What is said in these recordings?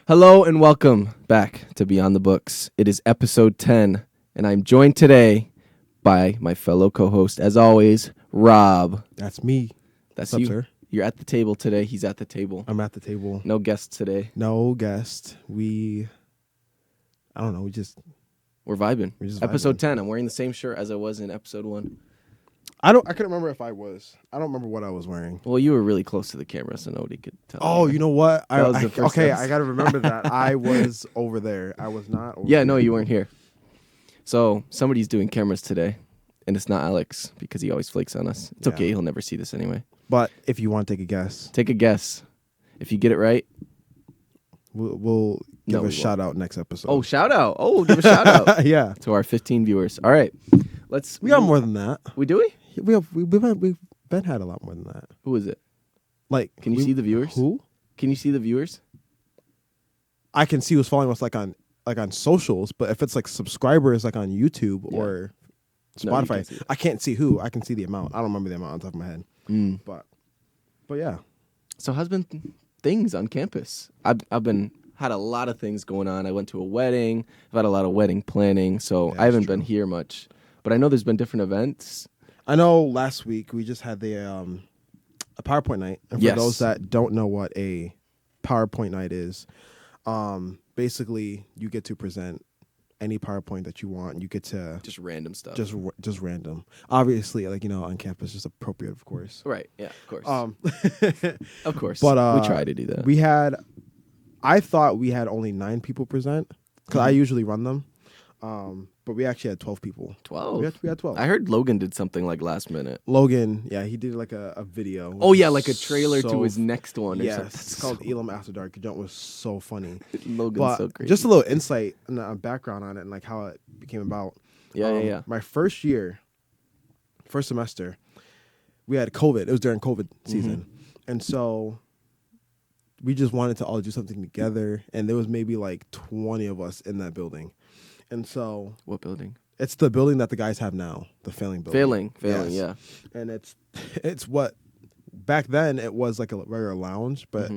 Hello and welcome back to Beyond the Books. It is episode 10, and I'm joined today by my fellow co-host, as always, Rob. That's me. That's What's you. up, sir? You're at the table today. He's at the table. I'm at the table. No guests today. No guest. I don't know. We're vibing. Episode vibing. 10. I'm wearing the same shirt as I was in episode 1. I couldn't remember if I was. I don't remember what I was wearing. Well, you were really close to the camera, so nobody could tell. Oh, you know what? Okay, I got to remember that. I was over there. I was not over Yeah, there. no, you weren't here. So somebody's doing cameras today, and it's not Alex because he always flakes on us. It's Yeah. okay. He'll never see this anyway. But if you want to take a guess, Take a guess. If you get it right. we'll give a shout out next episode. Oh, shout out. Oh, give a shout out. Yeah. To our 15 viewers. All right. We got more than that. We do? We've been had a lot more than that. Who is it? Like, Can you see the viewers? Who? Can you see the viewers? I can see who's following us on socials, but if it's like subscribers like on YouTube or No, you Spotify, can't see that. I can't see who. I can see the amount. I don't remember the amount on top of my head. But yeah. So how's been things on campus? I've had a lot of things going on. I went to a wedding. I've had a lot of wedding planning, so Yeah, I haven't that's been true. here much. But I know there's been different events. I know last week we just had a PowerPoint night. And for Yes. those that don't know what a PowerPoint night is, basically you get to present any PowerPoint that you want. You get to Just random stuff. just random. Obviously, on campus, just appropriate, of course. Right. Yeah, of course. Of course. But we try to do that. I thought we had only 9 people present because I usually run them, but we actually had 12 people. 12. We had 12. I heard Logan did something like last minute. Logan, yeah, he did like a video. Oh, which yeah, was like a trailer to his next one. Or Yes, something. it's called Elim After Dark. The jump was so funny. Logan's But so great. just a little insight and a background on it and like how it became about. Yeah. My first semester, we had COVID. It was during COVID season, and so we just wanted to all do something together. And there was maybe like 20 of us in that building, and so What building? it's the building that the guys have now, the failing building. Failing, Yes. yeah. And it's what back then it was like a regular lounge, but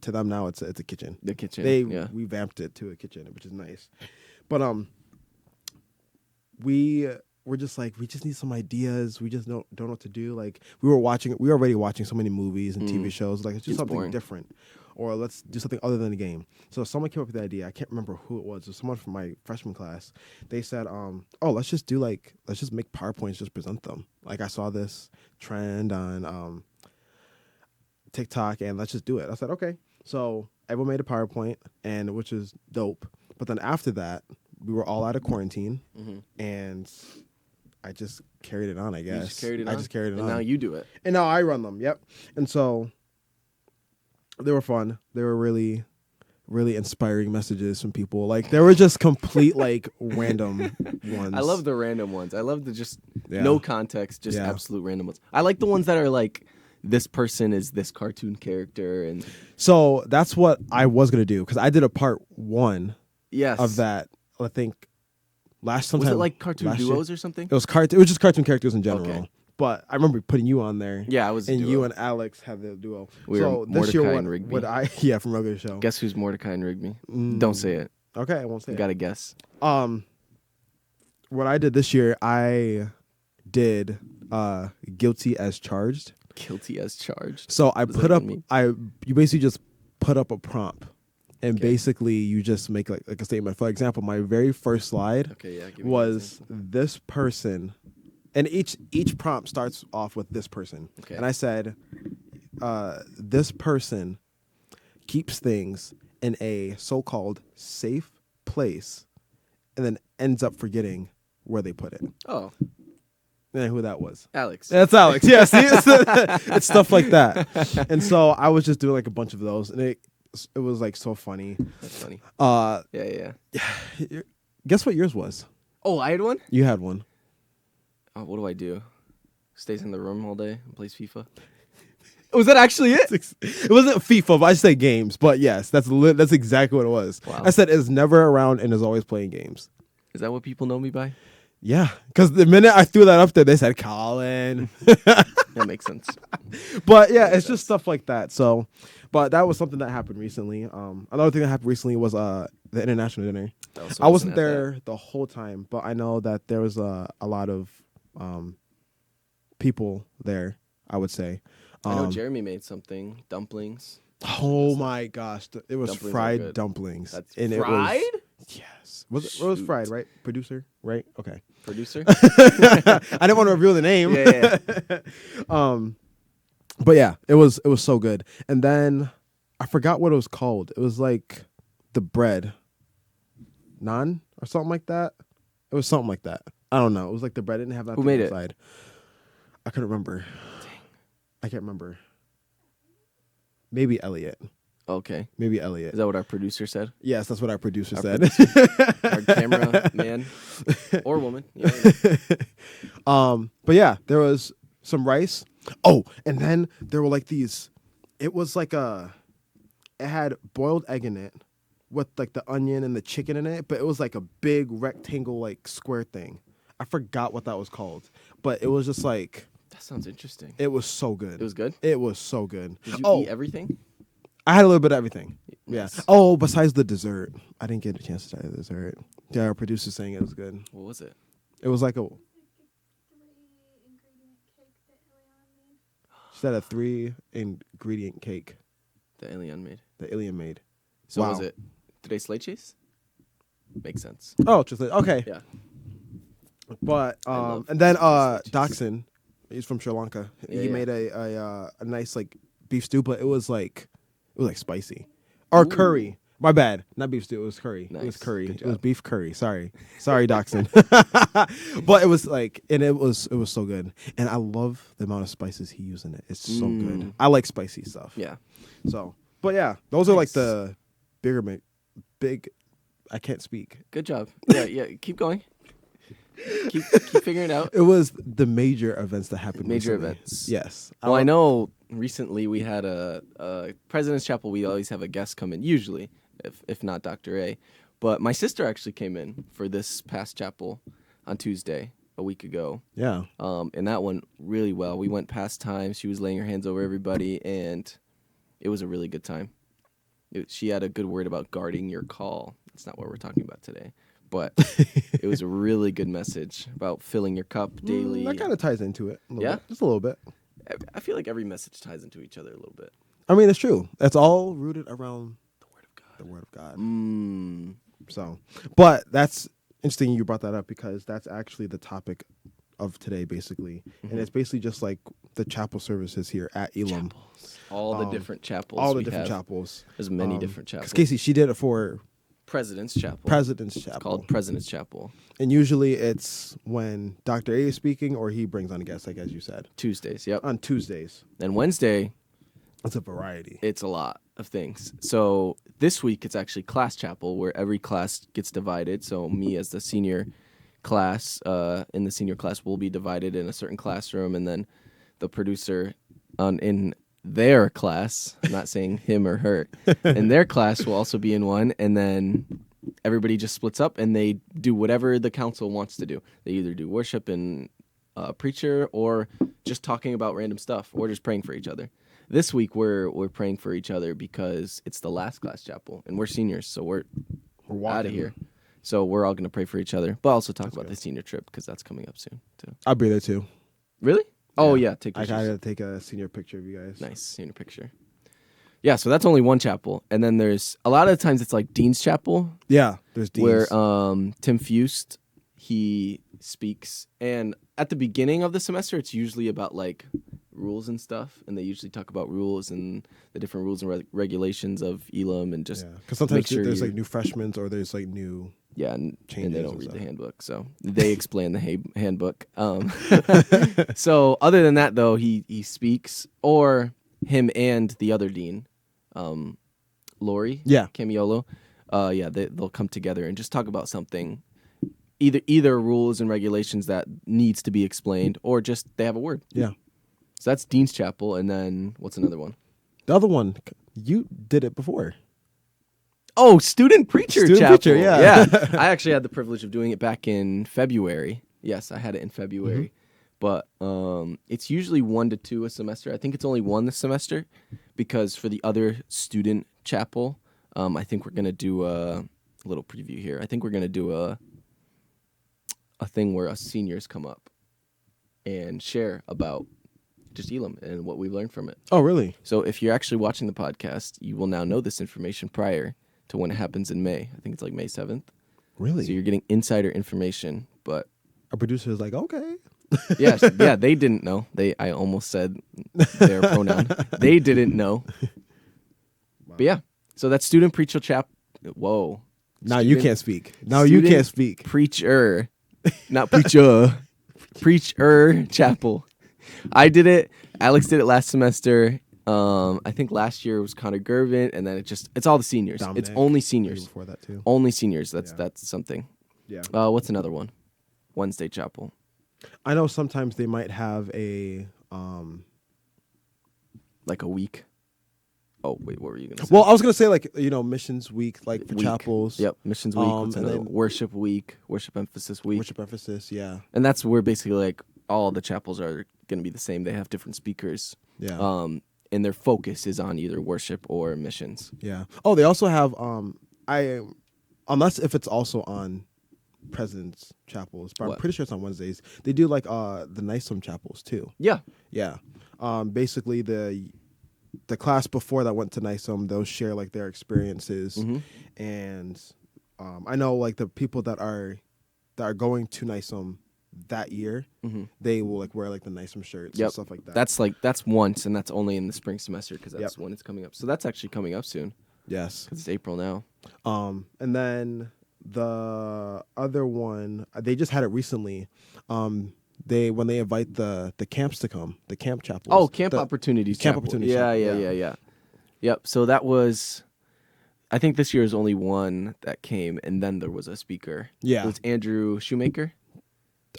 to them now it's a kitchen. The kitchen. They yeah. revamped it to a kitchen, which is nice. But we're just like, we just need some ideas. We just don't know what to do. Like we were already watching so many movies and TV shows. Like let's do It's something boring. different, or let's do something other than the game. So someone came up with the idea. I can't remember who it was. It was someone from my freshman class. They said, let's just make PowerPoints, just present them. Like I saw this trend on TikTok, and let's just do it. I said, okay. So everyone made a PowerPoint, and which is dope. But then after that, we were all out of quarantine, and I just carried it on, I guess. You just carried it on? I just carried it on. And now you do it. And now I run them, yep. And so they were fun. They were really, really inspiring messages from people. Like, they were just complete, like, random ones. I love the random ones. I love the just Yeah. no context, just Yeah. absolute random ones. I like the ones that are like, this person is this cartoon character. And So that's what I was going to do, because I did a part 1 yes. of that, I think, sometime Was it like cartoon last year. duos or something? It was just cartoon characters in general. Okay. But I remember putting you on there. Yeah, I was a And duo. you and Alex had the duo. We so were this year, Mordecai and Rigby. from Regular Show. Guess who's Mordecai and Rigby? Don't say it. Okay, I won't say You it. got to guess. What I did this year, I did Guilty as Charged. Guilty as charged. So I What does put that up, mean? you basically just put up a prompt, and Okay. basically you just make like a statement. For example, my very first slide Okay, yeah. Give me an was example. this person, and each prompt starts off with this person. Okay. And I said, this person keeps things in a so-called safe place, and then ends up forgetting where they put it. Oh, And who that was? Alex. That's Alex. Yeah, see, it's stuff like that. And so I was just doing like a bunch of those, and it was like so funny. That's funny. Yeah. Yeah. Guess what yours was? Oh, I had one? You had one. Oh, what do I do? Stays in the room all day and plays FIFA? Was that actually it? It wasn't FIFA, but I say games. But yes, that's exactly what it was. Wow. I said is never around and is always playing games. Is that what people know me by? Yeah, because the minute I threw that up there, they said Colin. That makes sense. But yeah, it's just stuff like that. So, but that was something that happened recently. Another thing that happened recently was the international dinner. I wasn't there the whole time, but I know that there was a lot of people there, I would say. I know Jeremy made something, dumplings. Oh my gosh, it was Dumplings are fried good. dumplings. That's and fried? Yes. It was fried, right? Producer, right? Okay. Producer? I didn't want to reveal the name. Yeah. But yeah, it was so good. And then I forgot what it was called. It was like the bread. Naan or something like that. It was something like that. I don't know. It was like the bread didn't have nothing Who made inside. I couldn't remember. Dang. I can't remember. Maybe Elliot. Okay. Maybe Elliot. Is that what our producer said? Yes, that's what our producer said. Our camera man or woman. Yeah. But yeah, there was some rice. Oh, and then there were like these. It was like it had boiled egg in it with like the onion and the chicken in it, but it was like a big rectangle like square thing. I forgot what that was called, but it was just like. That sounds interesting. It was so good. It was good? It was so good. Did you eat everything? I had a little bit of everything. Nice. Yeah. Oh, besides the dessert. I didn't get a chance to try the dessert. Yeah, our producer's saying it was good. What was it? It was like she said a 3-ingredient cake. The alien made. The alien made. So wow. was it today's leche? Makes sense. Oh, just okay. Yeah. But and then Dachshund, he's from Sri Lanka. He made a nice like beef stew, but it was like spicy. Or curry. My bad. Not beef stew, it was curry. Nice. It was curry. Good It was job. beef curry. Sorry, Dachshund. But it was like, and it was so good. And I love the amount of spices he used in it. It's so good. I like spicy stuff. Yeah. So, but yeah, those are like the big. I can't speak. Good job. Yeah. Keep going. Keep figuring it out. It was the major events that happened. Major recently. events. Yes. Well, I know recently we had a President's Chapel. We always have a guest come in, usually, if not Dr. A. But my sister actually came in for this past chapel on Tuesday, a week ago. Yeah. And that went really well. We went past time. She was laying her hands over everybody, and it was a really good time. She had a good word about guarding your call. That's not what we're talking about today. But it was a really good message about filling your cup daily. That kind of ties into it. Yeah? Bit. Just a little bit. I feel like every message ties into each other a little bit. I mean, it's true. It's all rooted around The Word of God. the Word of God. Mm. So, but that's interesting you brought that up because that's actually the topic of today, basically. And it's basically just like the chapel services here at Elim. Chapels. All the different chapels. All the different chapels. There's many different chapels. Because Casey, she did it for President's Chapel. President's Chapel. It's called President's Chapel. And usually it's when Dr. A is speaking or he brings on a guest, like as you said. Tuesdays, yep. On Tuesdays. And Wednesday, It's a variety. it's a lot of things. So this week, it's actually class chapel where every class gets divided. So me as the senior class, in the senior class, will be divided in a certain classroom. And then the producer in their class, I'm not saying him or her, in their class will also be in one. And then everybody just splits up and they do whatever the council wants to do. They either do worship and preacher or just talking about random stuff or just praying for each other. This week we're praying for each other because it's the last class chapel and we're seniors, so we're out of here. So we're all going to pray for each other, but also talk about the senior trip because that's coming up soon too. I'll be there too. Really? Oh yeah, take I pictures. gotta take a senior picture of you guys. Nice senior picture. Yeah, so that's only one chapel, and then there's a lot of times it's like Dean's Chapel. Yeah, there's Dean's. Where Tim Fust, he speaks, and at the beginning of the semester, it's usually about like rules and stuff, and they usually talk about rules and the different rules and regulations of Elim, and just because sometimes make sure there's like new freshmen or there's like new and they don't read stuff. the handbook, so they explain the handbook. So other than that, though, he speaks, or him and the other dean, Lori, Camiolo, they'll come together and just talk about something, either rules and regulations that needs to be explained, or just they have a word. Yeah. So that's Dean's Chapel, and then what's another one? The other one, you did it before. Oh, Student Preacher Student Chapel. Preacher, yeah. I actually had the privilege of doing it back in February. Yes, I had it in February. But it's usually 1 to 2 a semester. I think it's only 1 this semester because for the other student chapel, I think we're going to do a little preview here. I think we're going to do a thing where us seniors come up and share about just Elim and what we've learned from it. Oh, really? So if you're actually watching the podcast, you will now know this information prior to when it happens in May. I think it's like May 7th. Really? So you're getting insider information, but Our producer is like, okay. yes, yeah, they didn't know. I almost said their pronoun. They didn't know. Wow. But yeah, so that student preacher Whoa. Now you can't speak. Now you can't speak. Preacher, not preacher. Preacher chapel. I did it. Alex did it last semester. I think last year was Connor Gervin, and then it's all the seniors. Dominic, it's only maybe seniors. before that too. Only seniors. That's Yeah. something. Yeah. What's another one? Wednesday chapel. I know sometimes they might have Like a week. Oh wait, what were you gonna say? well, I was gonna say like missions week, like for Week. chapels. Yep, missions week. What's and another? then- Worship week, worship emphasis week, Worship emphasis. Yeah. and that's where basically like all the chapels are going to be the same. They have different speakers, Yeah. and their focus is on either worship or missions. Yeah. Oh, they also have unless if it's also on President's chapels, but I'm What? pretty sure it's on Wednesdays. They do like the NISOM chapels too. Yeah, Yeah. Basically the class before that went to NISOM, they'll share like their experiences, Mhm. and I know like the people that are going to NISOM that year, they will like wear like the NISOM shirts Yep. and stuff like that. that's once, and that's only in the spring semester because that's Yep. when it's coming up. So that's actually coming up soon yes. because it's April now. And then the other one, they just had it recently. When they invite the camps to come, the camp chapels. Oh, camp the- opportunities. Camp chapel. Opportunities Yeah, chapel, yeah, yeah. Yep. So that was. I think this year is only one that came, and then there was a speaker. Yeah. It was Andrew Shoemaker.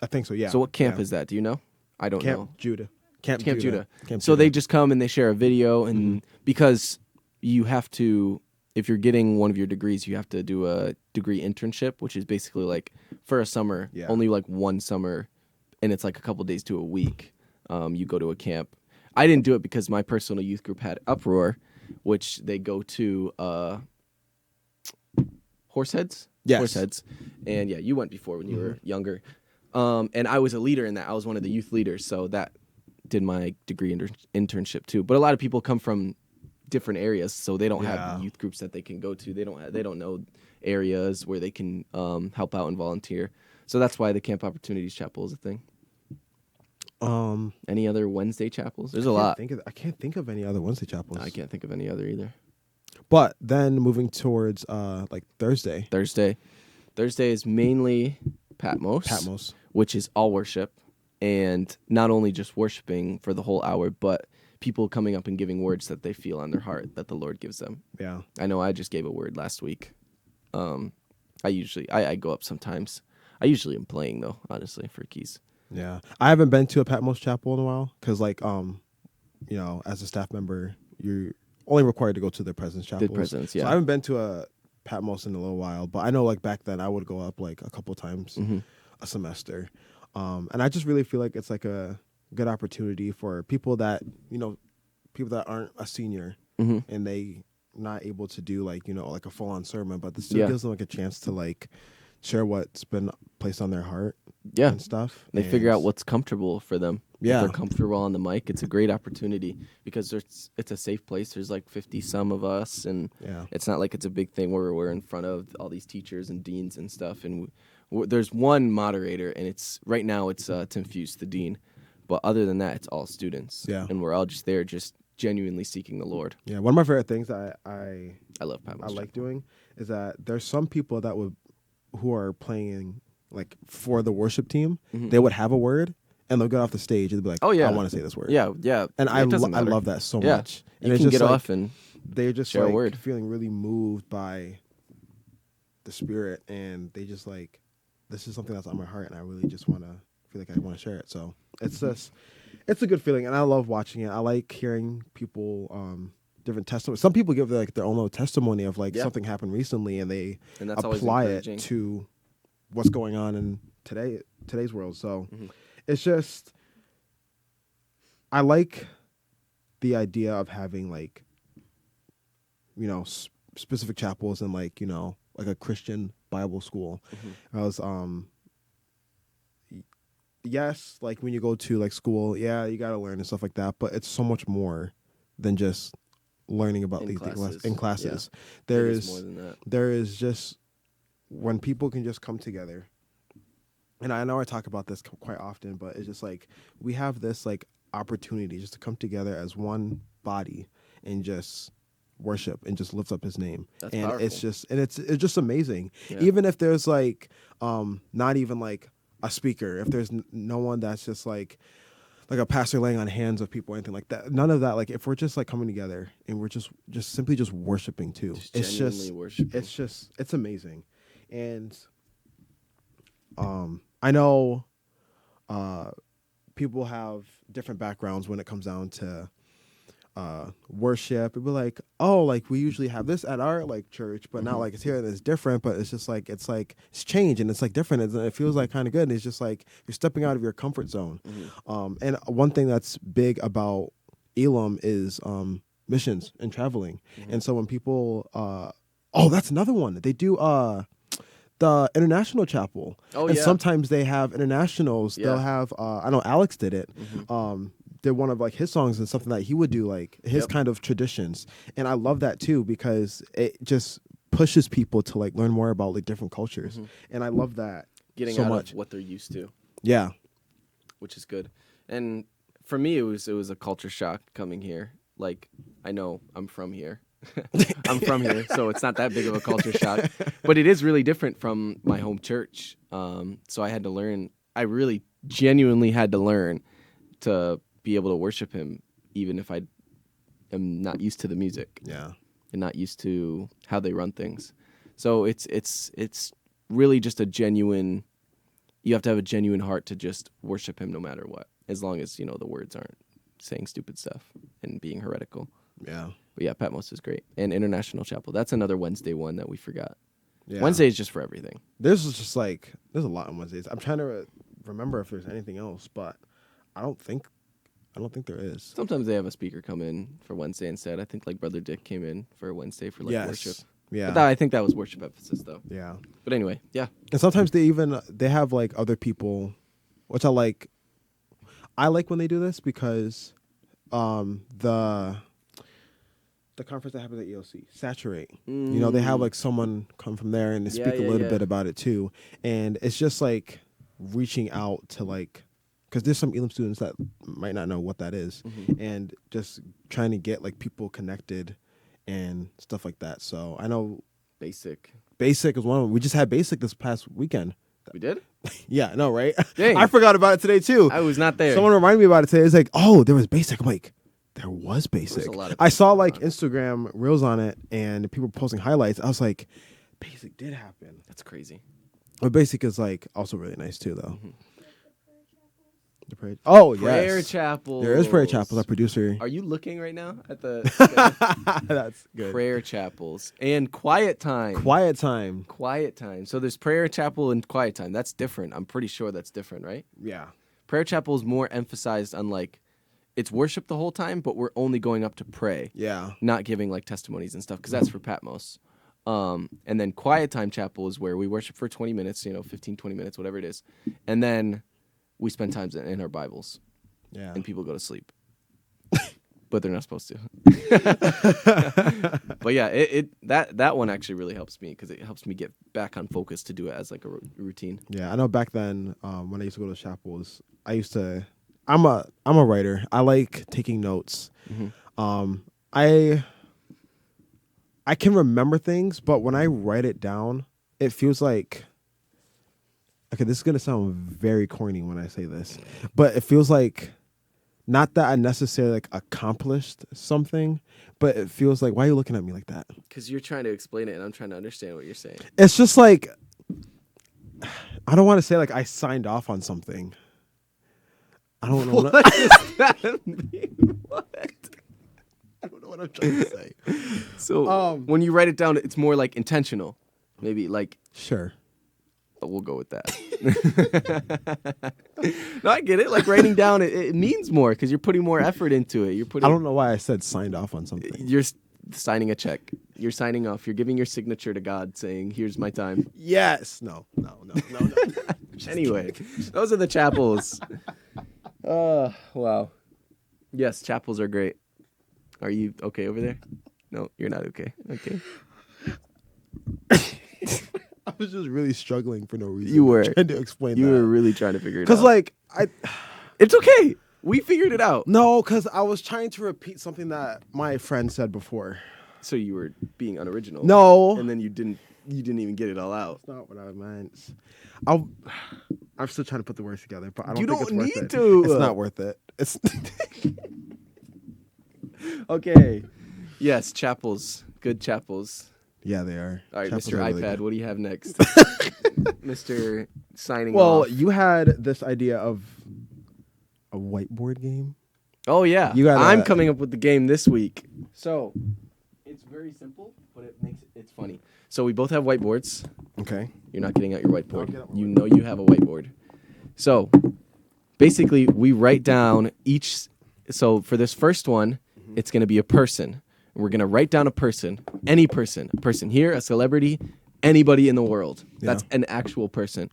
I think so. Yeah. So what camp Yeah. is that? Do you know? I don't Camp know. Judah. Camp Judah. Camp So Judah. they just come and they share a video, and because you have to, if you're getting one of your degrees, you have to do a degree internship, which is basically like for a summer, Yeah. only like one summer, and it's like a couple days to a week. You go to a camp. I didn't do it because my personal youth group had Uproar, which they go to Horseheads. Yes. Horseheads, and yeah, you went before when you were younger. And I was a leader in that. I was one of the youth leaders, so that did my degree internship too. But a lot of people come from different areas, so they don't Yeah. have youth groups that they can go to. They don't know areas where they can help out and volunteer. So that's why the Camp Opportunities Chapel is a thing. Any other Wednesday chapels? There's a lot. I can't think of any other Wednesday chapels. I can't think of any other either. But then moving towards like Thursday. Thursday is mainly Patmos, which is all worship, and not only just worshiping for the whole hour, but people coming up and giving words that they feel on their heart that the Lord gives them. Yeah. I know I just gave a word last week. I go up sometimes. I usually am playing though, honestly, for keys. Yeah. I haven't been to a Patmos chapel in a while because like as a staff member, you're only required to go to the President's chapels. The President's, yeah. So I haven't been to a Patmos in a little while, but I know like back then I would go up like a couple times a semester. And I just really feel like it's like a good opportunity for people that aren't a senior and they not able to do like a full on sermon, but this still gives them like a chance to like share what's been placed on their heart and stuff. They figure out what's comfortable for them. Yeah. If they're comfortable on the mic, it's a great opportunity because it's a safe place. There's like 50 some of us, and it's not like it's a big thing where we're in front of all these teachers and deans and stuff. And there's one moderator, and right now it's Tim Fuse, the dean. But other than that, it's all students. Yeah. And we're all just there, just genuinely seeking the Lord. Yeah. One of my favorite things that I love Patmos. I like doing is that there's some people that who are playing like for the worship team. They would have a word and they'll get off the stage and they'll be like, "Oh yeah, I want to say this word." Yeah. And I doesn't matter. love that so Yeah. much. You And can it's just get like, off and they're just share a like word. feeling really moved by the Spirit, and they just like, this is something that's on my heart, and I really just want to feel like I want to share it. So it's a good feeling, and I love watching it. I like hearing people different testimonies. Some people give like their own little testimony of like something happened recently, and they that's always apply it encouraging. to what's going on in today's world. So Mm-hmm. it's just, I like the idea of having like, specific chapels and like, like a Christian Bible school. Mm-hmm. I was, yes, like when you go to like school, yeah, you got to learn and stuff like that, but it's so much more than just learning about these things in classes. Yeah. There It is more than that. There is just when people can just come together. And I know I talk about this quite often, but it's just like we have this like opportunity just to come together as one body and just worship and just lift up his name. That's and powerful. it's just amazing. Yeah. Even if there's like not even like a speaker, if there's no one that's just like a pastor laying on hands of people or anything like that, none of that, like if we're just like coming together and we're just simply just worshiping too, Worshiping. it's amazing. And I know people have different backgrounds when it comes down to worship. People like, oh, like we usually have this at our like church, but now like it's here and it's different. But it's just like it's changed and it's like different and it feels like kind of good. And it's just like you're stepping out of your comfort zone. And one thing that's big about Elim is missions and traveling. And so when people, that's another one. They do the international chapel. And sometimes they have internationals. Yeah. They'll have I know Alex did it. Did one of like his songs and something that he would do, like his kind of traditions. And I love that too because it just pushes people to like learn more about like different cultures. And I love that Getting so out much. of what they're used to. Yeah. Which is good. And for me it was a culture shock coming here. Like I know I'm from here. I'm from here, so it's not that big of a culture shock. But it is really different from my home church. So I had to learn. I really genuinely had to learn to be able to worship him, even if I am not used to the music. Yeah. And not used to how they run things. So it's really just a genuine. You have to have a genuine heart to just worship him, no matter what, as long as the words aren't saying stupid stuff and being heretical. Yeah. But yeah, Patmos is great. And International Chapel. That's another Wednesday one that we forgot. Yeah. Wednesday is just for everything. There's a lot on Wednesdays. I'm trying to remember if there's anything else, but I don't think there is. Sometimes they have a speaker come in for Wednesday instead. I think like Brother Dick came in for Wednesday for worship. Yeah. But I think that was worship emphasis though. Yeah. But anyway, yeah. And sometimes they have like other people, which I like. I like when they do this because the conference that happens at EOC, Saturate. They have like someone come from there and they speak a little bit about it too. And it's just like reaching out to like, because there's some Elim students that might not know what that is, and just trying to get like people connected and stuff like that. So I know Basic is one of them. We just had Basic this past weekend. We did? Yeah, no, right? Dang. I forgot about it today too. I was not there. Someone reminded me about it today. It's like, oh, there was Basic. I'm like, there was Basic. A lot of I saw like Instagram reels on it and people posting highlights. I was like, Basic did happen. That's crazy. But Basic is like also really nice too, though. The prayer. Oh yes, Prayer chapels. There is prayer chapels. Our producer. Are you looking right now at the That's good. prayer chapels and quiet time? Quiet time. Quiet time. So there's prayer chapel and quiet time. That's different. I'm pretty sure that's different, right? Yeah. Prayer chapel is more emphasized on like it's worship the whole time, but we're only going up to pray. Yeah. Not giving like testimonies and stuff because that's for Patmos. And then quiet time chapel is where we worship for 20 minutes, 15, 20 minutes, whatever it is. And then we spend time in our Bibles. Yeah. And people go to sleep. But they're not supposed to. But yeah, that one actually really helps me because it helps me get back on focus to do it as like a routine. Yeah, I know back then when I used to go to chapels, I'm a writer. I like taking notes. I can remember things, but when I write it down, it feels like, okay, this is going to sound very corny when I say this, but it feels like not that I necessarily like accomplished something, but it feels like, why are you looking at me like that? Because you're trying to explain it and I'm trying to understand what you're saying. It's just like, I don't want to say like I signed off on something. I don't know what does that mean? What? I don't know what I'm trying to say. So when you write it down, it's more like intentional. Maybe like... Sure. We'll go with that. No, I get it. Like writing down, it means more because you're putting more effort into it. You're putting. I don't know why I said signed off on something. You're signing a check. You're signing off. You're giving your signature to God, saying, "Here's my time." Yes. No. Anyway, those are the chapels. Wow. Yes, chapels are great. Are you okay over there? No, you're not okay. Okay. I was just really struggling for no reason. You were trying to explain You that. were really trying to figure it out. Because like it's okay. We figured it out. No, because I was trying to repeat something that my friend said before. So you were being unoriginal. No. And then you didn't even get it all out. That's not what I meant. I'm still trying to put the words together, but I don't think it's worth it. You don't need to. It's not worth it. It's okay. Yes, chapels. Good chapels. Yeah, they are. All right, Chapels Mr. are really iPad, good. what do you have next? Mr. Signing Well, off. you had this idea of a whiteboard game. Oh, yeah. You gotta- I'm coming up with the game this week. So, it's very simple, but it's funny. So, we both have whiteboards. Okay. You're not getting out your I'll whiteboard. get out my You know you have a whiteboard. So, basically, we write down each. So, for this first one, it's going to be a person. We're going to write down a person, any person, a person here, a celebrity, anybody in the world. Yeah. That's an actual person.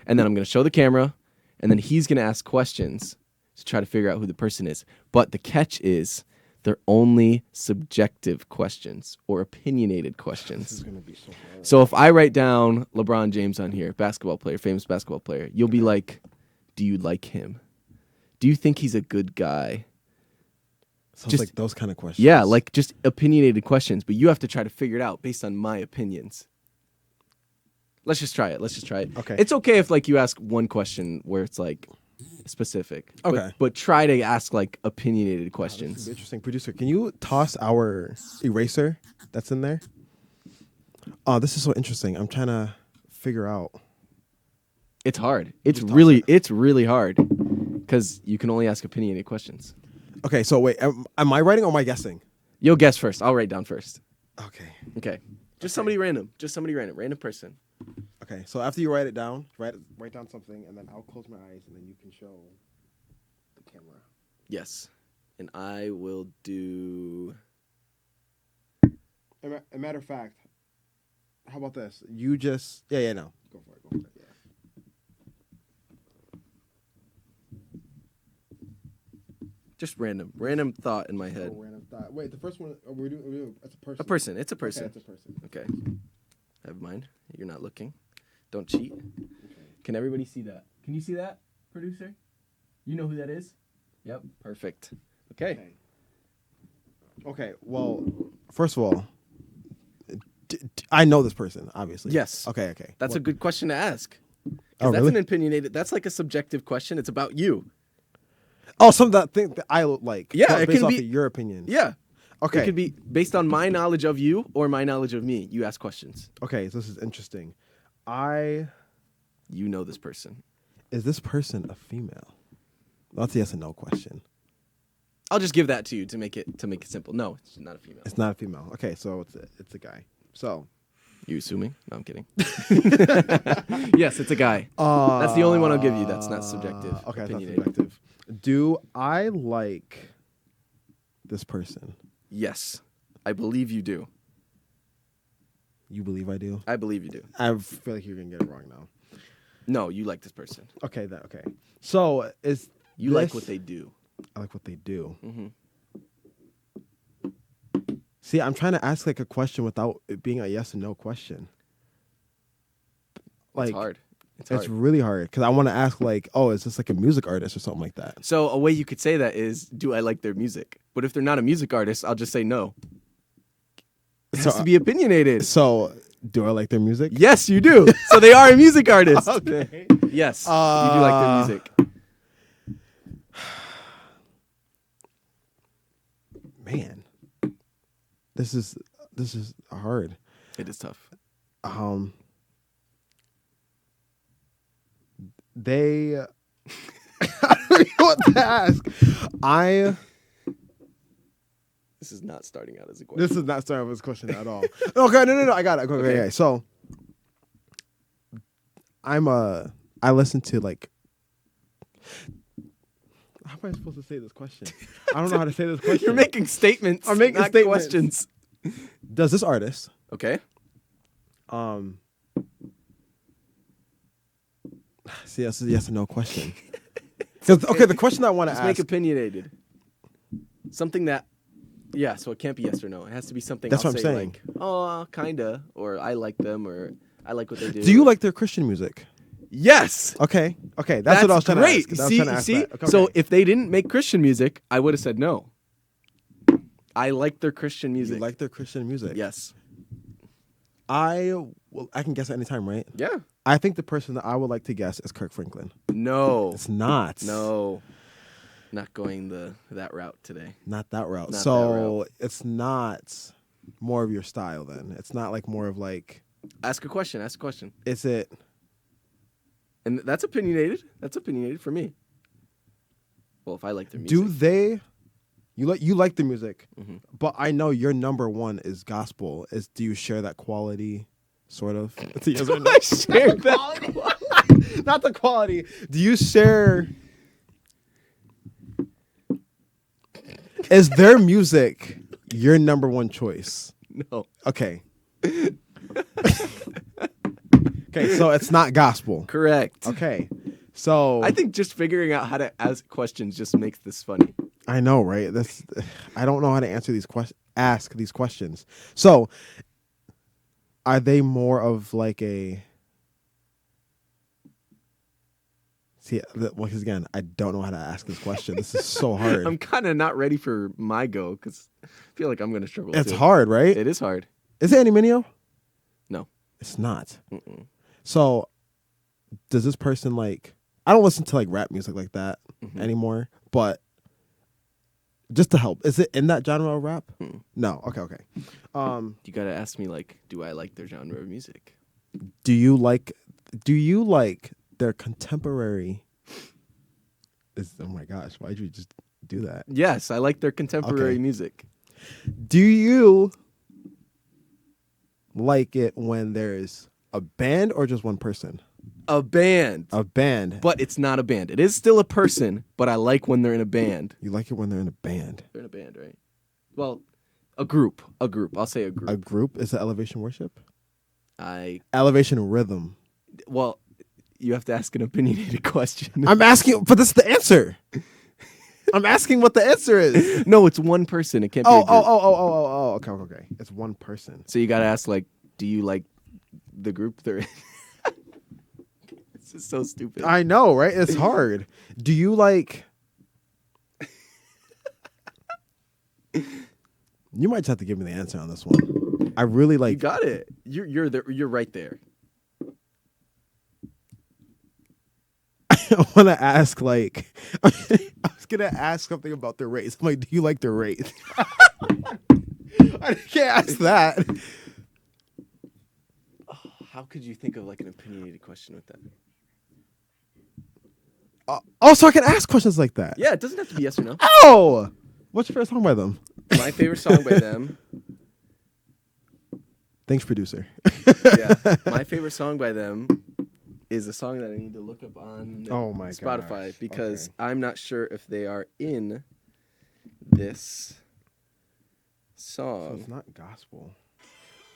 And then I'm going to show the camera, and then he's going to ask questions to try to figure out who the person is. But the catch is they're only subjective questions or opinionated This questions. is gonna be so hard. So if I write down LeBron James on here, basketball player, famous basketball player, you'll be like, do you like him? Do you think he's a good guy? Sounds just- like those kind of questions. Yeah, like just opinionated questions, but you have to try to figure it out based on my opinions. Let's just try it. Okay. It's okay if like you ask one question where it's like specific. Okay. But try to ask like opinionated This questions. is interesting. Producer, can you toss our eraser that's in there? Oh, this is so interesting. I'm trying to figure out. It's hard. It's Just toss really hard because you can only ask opinionated questions. Okay, so wait, am I writing or am I guessing? You'll guess first. I'll write down first. Okay. Okay. Just somebody random. Random person. Okay, so after you write it down, write down something, and then I'll close my eyes, and then you can show the camera. Yes. And I will do. A matter of fact, how about this? You just no, go for it. Yeah. Just random thought in my head. Oh, random thought. Wait, the first one we're doing. It's a person. A person. It's a person. Okay, it's a person. Okay. I have mine. You're not looking. Don't cheat. Can everybody see that? Can you see that, producer? You know who that is? Yep. Perfect. Okay. Okay. Well, first of all, I know this person, obviously. Yes. Okay. That's a good question to ask. 'Cause Oh, that's really? an opinionated. That's like a subjective question. It's about you. Oh, some of that thing that I like. Yeah, it based can off be- of your opinion. Yeah. Okay. It could be based on my knowledge of you or my knowledge of me. You ask questions. Okay, so this is interesting. You know this person. Is this person a female? That's a yes and no question. I'll just give that to you to make it simple. No, it's not a female. It's not a female. Okay, so it's a guy. So You assuming? No, I'm kidding. Yes, it's a guy. That's the only one I'll give you that's not subjective. Okay, it's not opinionated. subjective. Do I like this person? Yes, I believe you do. You believe I do? I believe you do. I feel like you're gonna get it wrong now. No, you like this person. Okay, okay. So is You like this- what they do. I like what they do. Mm-hmm. See, I'm trying to ask like a question without it being a yes and no question. Like It's hard. It's really hard because I want to ask like, oh, is this like a music artist or something like that? So a way you could say that is, do I like their music? But if they're not a music artist, I'll just say no. It has to be opinionated. So, do I like their music? Yes, you do. So they are a music artist. Okay. Yes, you do like their music. Man, this is hard. It is tough. They I don't know what to ask. This is not starting out as a question. This is not starting with this question at all. Okay, no, I got it. Okay. So I I listen to like. How am I supposed to say this question? I don't know how to say this question. You're making statements. I'm making not statements. questions. Does this artist Okay. See, that's a yes or no question. Okay, the question I want to Just ask. make opinionated. Something that, yeah. So it can't be yes or no. It has to be something. That's I'll what I'm say, saying. Like, oh, kinda, or I like them, or I like what they do. Do you like their Christian music? Yes. Okay, that's what I was trying great. to ask. I was trying to ask See. that. Okay, So okay. if they didn't make Christian music, I would have said no. I like their Christian music. You like their Christian music? Yes. I can guess at any time, right? Yeah. I think the person that I would like to guess is Kirk Franklin. No. It's not. No. Not going that route today. Not that route. Not so that route. it's not more of your style then. It's not like more of like. Ask a question. Ask a question. Is it? And that's opinionated. That's opinionated for me. Well, if I like their music. Do they? You like the music, Mm-hmm. but I know your number one is gospel. Do you share that quality? Sort of. It's a yes or no. I share that. Not the quality. Do you share? Is their music your number one choice? No. Okay. Okay, so it's not gospel. Correct. Okay. So I think just figuring out how to ask questions just makes this funny. I know, right? I don't know how to answer ask these questions. So are they more of like a See, because again, I don't know how to ask this question. This is so hard. I'm kind of not ready for my go because I feel like I'm going to struggle. It's too. hard, right? It is hard. Is it Andy Mineo? No. It's not. Mm-mm. So does this person like... I don't listen to like rap music like that Mm-hmm. anymore, but just to help, is it in that genre of rap? Mm. No. Okay. You got to ask me, like, do I like their genre of music? Do you like their contemporary? Oh my gosh! Why did you just do that? Yes, I like their contemporary Okay. music. Do you like it when there's a band or just one person? A band. A band. But it's not a band. It is still a person, but I like when they're in a band. You like it when they're in a band. They're in a band, right? Well, a group. I'll say a group. A group? Is it Elevation Worship? I Elevation Rhythm. Well, you have to ask an opinionated question. I'm asking, but this is the answer. I'm asking what the answer is. No, it's one person. It can't be a group. Oh. Okay. It's one person. So you got to ask, like, do you like the group they're in? This is so stupid. I know, right? It's hard. Do you like... You might just have to give me the answer on this one. I really like... You got it. You're there. You're right there. I want to ask, like... I was going to ask something about their race. I'm like, do you like their race? I can't ask that. How could you think of like an opinionated question with that? So I can ask questions like that. Yeah, it doesn't have to be yes or no. Oh! What's your favorite song by them? My favorite song by them. Thanks, producer. Yeah, my favorite song by them is a song that I need to look up on Spotify gosh. because Okay. I'm not sure if they are in this So song. it's not gospel.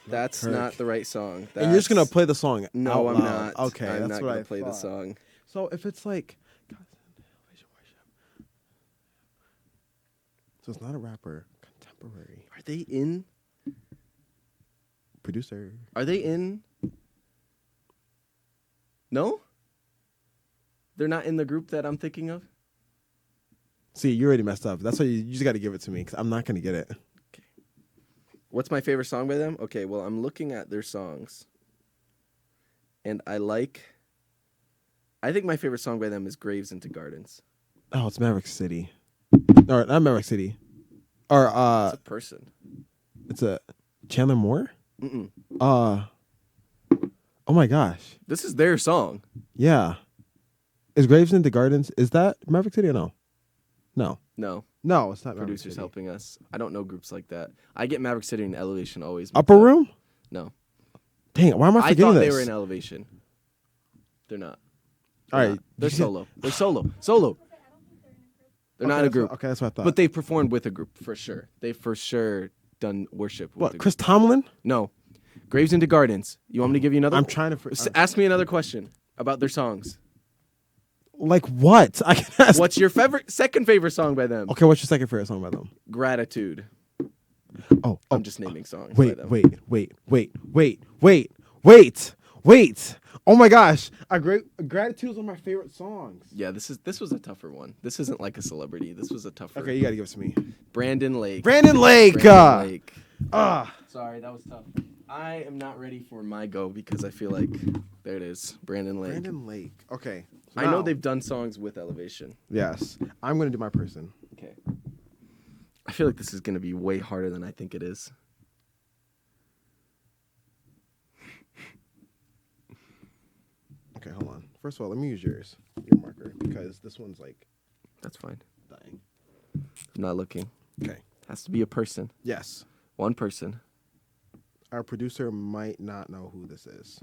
That's Kirk. not the right song. And you're just going That's- to play the song No, out I'm loud. not. Okay, I'm that's not what gonna I play the thought. song. So if it's like... So it's not a rapper. Contemporary. Are they in? Producer. Are they in? No? They're not in the group that I'm thinking of? See, you already messed up. That's why you just got to give it to me because I'm not going to get it. What's my favorite song by them? Okay, well, I'm looking at their songs. And I think my favorite song by them is Graves into Gardens. Oh, it's Maverick City. Or not Maverick City. Or It's a person. it's a Chandler Moore? Mm-mm. Oh my gosh. This is their song. Yeah. Is Graves into Gardens? Is that Maverick City or no? No. No, It's not Maverick producers City. helping us. I don't know groups like that. I get Maverick City and Elevation always. mixed Upper up. Room? No. Dang, why am I I forgetting thought this? they were in Elevation. They're not. All right. They're solo. They're solo. Solo. They're not in a group. Okay, that's what I thought. But they've performed with a group for sure. They've for sure done worship with a what? group. Chris Tomlin? No. Graves into Gardens. You want me to give you another? I'm trying to. Ask me another question about their songs. Like what? I can ask. What's your second favorite song by them? Okay, what's your second favorite song by them? Gratitude. Oh, I'm just naming songs by them. Wait. Oh my gosh. Gratitude is one of my favorite songs. Yeah, this was a tougher one. This isn't like a celebrity. This was a tougher. Okay, you gotta give it to me. Brandon Lake. Brandon Lake. Sorry, that was tough. I am not ready for my go because I feel like there it is. Brandon Lake. Brandon Lake. Okay. So I know now- they've done songs with Elevation. Yes. I'm gonna do my person. Okay. I feel like this is gonna be way harder than I think it is. Okay, hold on. First of all, let me use your marker because this one's like That's fine. dying. I'm not looking. Okay. Has to be a person. Yes. One person. Our producer might not know who this is.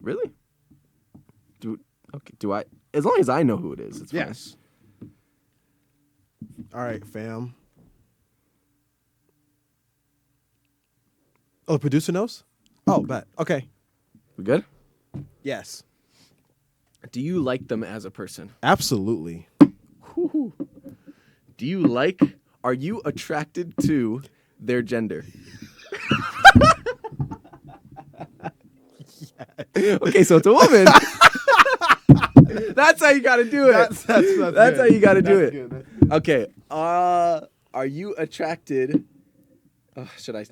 Really? Do I? As long as I know who it is, it's fine. Yes. All right, fam. Oh, the producer knows? Oh, bet. Okay. We good? Yes. Do you like them as a person? Absolutely. Whew. Do you like? Are you attracted to their gender? Okay, so it's a woman. That's how you got to do it. That's how you got to do it. Good. Okay. Are you attracted? Should I?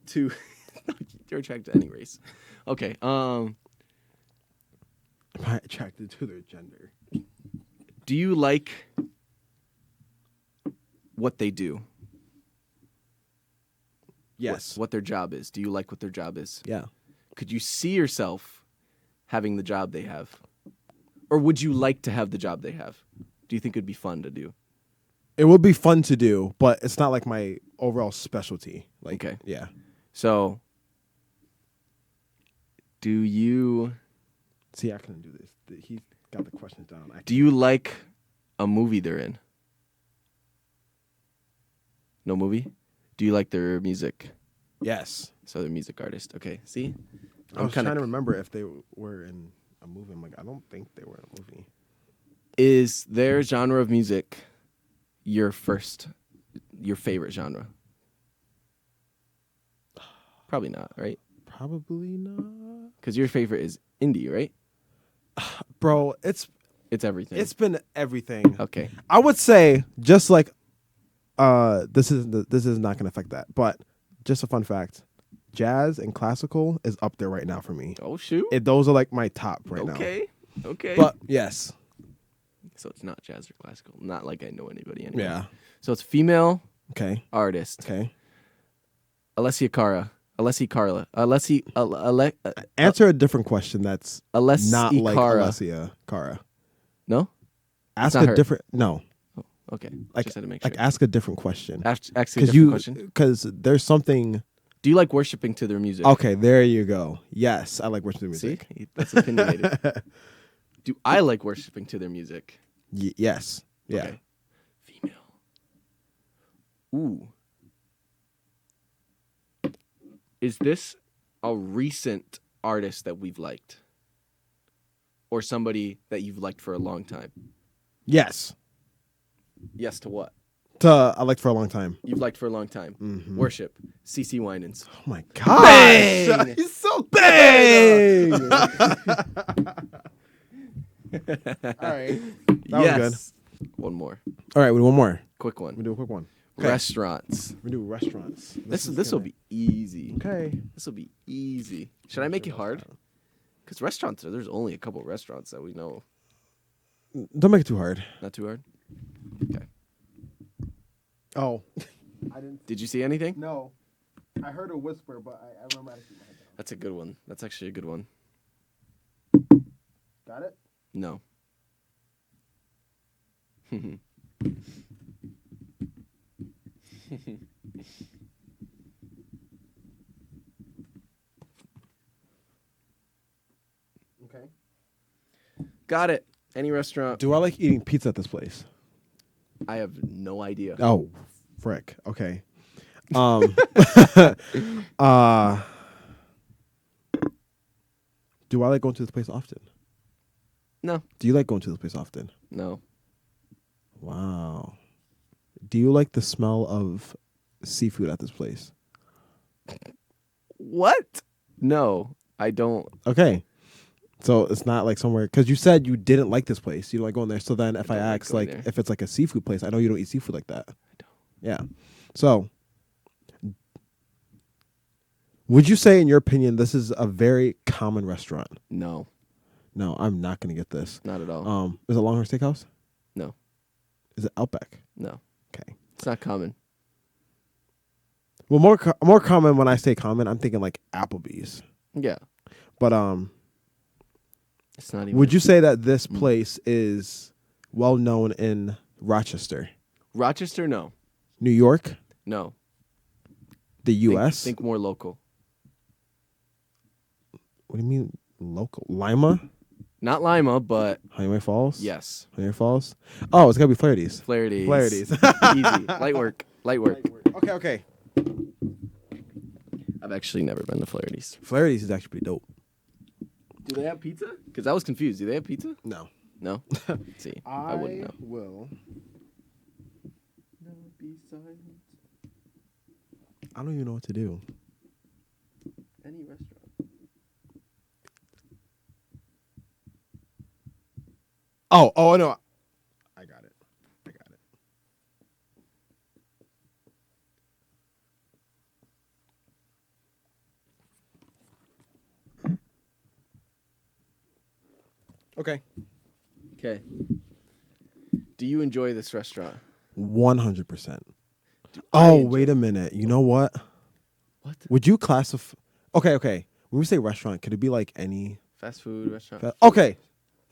To? You're attracted to any race. Okay. Am I attracted to their gender? Do you like what they do? Yes. What their job is? Do you like what their job is? Yeah. Could you see yourself having the job they have? Or would you like to have the job they have? Do you think it'd be fun to do? It would be fun to do, but it's not like my overall specialty. Like, Okay. Yeah. So, do you See, I couldn't do this. He got the questions down. do you like a movie they're in? No movie? Do you like their music? Yes. So they're a music artist. Okay, see? I was trying to remember if they were in a movie. I'm like, I don't think they were in a movie. Is their genre of music your favorite genre? Probably not, right? Probably not. Because your favorite is indie, right? Bro, it's everything. It's been everything. Okay. I would say just like this is not gonna affect that, but just a fun fact: jazz and classical is up there right now for me. Oh shoot! Those are like my top right now. Okay. But yes, so it's not jazz or classical. Not like I know anybody anymore. yeah. So it's female Okay. artist. Okay. Alessia Cara. Answer a different question that's Alessia not like Cara. Alessia Cara. No? Ask not a her. different. No. Okay. Like, Just had to make sure. like ask a different question. Ask a different question. Because there's something. Do you like worshiping to their music? Okay, there you go. Yes, I like worshiping music. See? That's opinionated. Do I like worshiping to their music? Yes. Yeah. Okay. Female. Ooh. Is this a recent artist that we've liked? Or somebody that you've liked for a long time? Yes. Yes to what? I liked for a long time. You've liked for a long time. Mm-hmm. Worship. CC Winans. Oh my gosh. Bang! He's so Bang! All right. That was good. One more. All right, we do one more. Quick We one. do a quick one. Okay. Restaurants. We do restaurants. This will be easy. Okay. This will be easy. Should I make it hard? Because restaurants, there's only a couple of restaurants that we know. Don't make it too hard. Not too hard? Okay. Oh. I didn't. Did you see anything? No. I heard a whisper, but I remember I keep my head down. That's a good one. That's actually a good one. Got it? No. Okay. Got it. Any restaurant. Do I like eating pizza at this place? I have no idea. Oh, frick. Okay. uh, do I like going to this place often? No. Do you like going to this place often? No. Wow. Do you like the smell of seafood at this place? What? No, I don't. Okay. So it's not like somewhere, because you said you didn't like this place. You don't like going there. So then if I don't like ask, going like, there. if it's like a seafood place, I know you don't eat seafood like that. I don't. Yeah. So would you say, in your opinion, this is a very common restaurant? No, No, I'm not going to get this. not at all. Is it Longhorn Steakhouse? No. Is it Outback? No, Okay. it's not common. Well, more common, when I say common, I'm thinking like Applebee's. Yeah, But it's not even. would you say that this place is well known in Rochester, Rochester? No, New York, no. the U.S.? Think more local. What do you mean local? Lima? Not Lima, but Highway Falls? yes, Highway Falls? Oh, it's got to be Flaherty's. Flaherty's. Flaherty's. Easy, light work, light work. Okay. I've actually never been to Flaherty's. Flaherty's is actually pretty dope. Do they have pizza? Because I was confused. Do they have pizza? No. No. See, I wouldn't know. will. No, be silent. I don't even know what to do. Any restaurant. Oh, no. I got it. Okay. Okay. Do you enjoy this restaurant? 100%. I Oh, enjoy wait a minute. You know what? What? Would you classify... Okay. When we say restaurant, could it be like any... Fast food restaurant? Okay.